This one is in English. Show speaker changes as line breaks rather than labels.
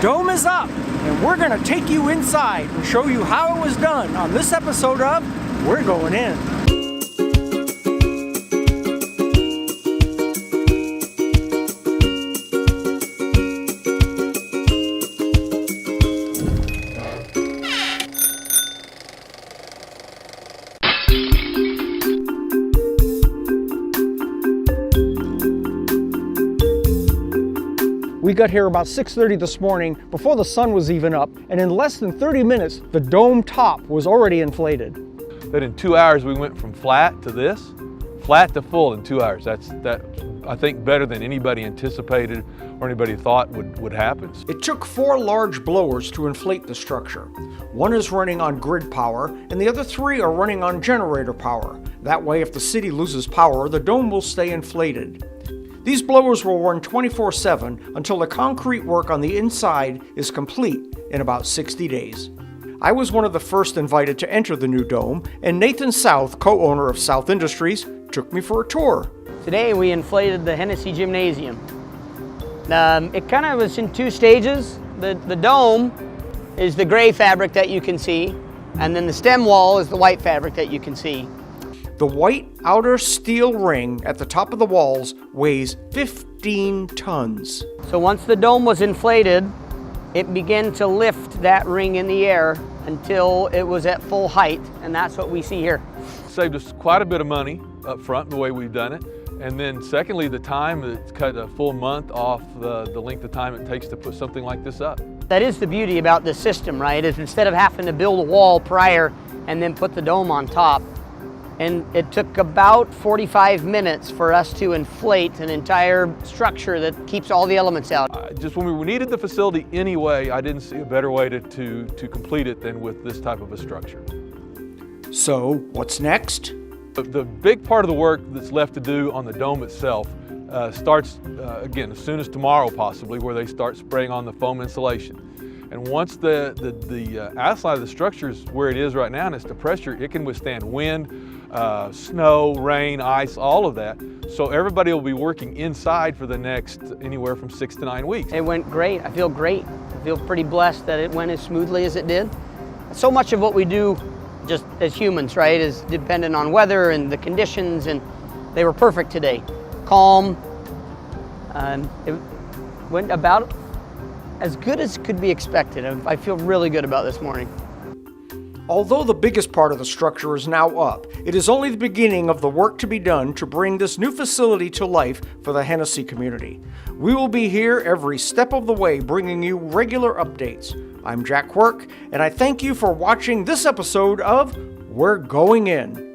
dome is up, and we're going to take you inside and show you how it was done on this episode of We're Going In. We got here about 6:30 this morning before the sun was even up, and in less than 30 minutes, the dome top was already inflated.
That in 2 hours we went from flat to this, flat to full in 2 hours. That's I think better than anybody anticipated or anybody thought would happen.
It took 4 large blowers to inflate the structure. One is running on grid power, and the other 3 are running on generator power. That way, if the city loses power, the dome will stay inflated. These blowers will run 24/7 until the concrete work on the inside is complete in about 60 days. I was one of the first invited to enter the new dome, and Nathan South, co-owner of South Industries, took me for a tour.
Today we inflated the Hennessey gymnasium. It kind of was in 2 stages. The dome is the gray fabric that you can see, and then the stem wall is the white fabric that you can see.
The white outer steel ring at the top of the walls weighs 15 tons.
So once the dome was inflated, it began to lift that ring in the air until it was at full height, and that's what we see here.
Saved us quite a bit of money up front the way we've done it. And then secondly, the time, it's cut a full month off the length of time it takes to put something like this up.
That is the beauty about this system, right? Is instead of having to build a wall prior and then put the dome on top, and it took about 45 minutes for us to inflate an entire structure that keeps all the elements out.
Just when we needed the facility anyway, I didn't see a better way to complete it than with this type of a structure.
So, what's next?
The big part of the work that's left to do on the dome itself starts, again, as soon as tomorrow possibly, where they start spraying on the foam insulation. And once the outside of the structure is where it is right now, and it's the pressure, it can withstand wind, snow, rain, ice, all of that. So everybody will be working inside for the next anywhere from 6 to 9 weeks.
It went great. I feel great. I feel pretty blessed that it went as smoothly as it did. So much of what we do just as humans, right, is dependent on weather and the conditions, and they were perfect today. Calm. It went about as good as could be expected. I feel really good about this morning.
Although the biggest part of the structure is now up, it is only the beginning of the work to be done to bring this new facility to life for the Hennessey community. We will be here every step of the way bringing you regular updates. I'm Jack Quirk, and I thank you for watching this episode of We're Going In.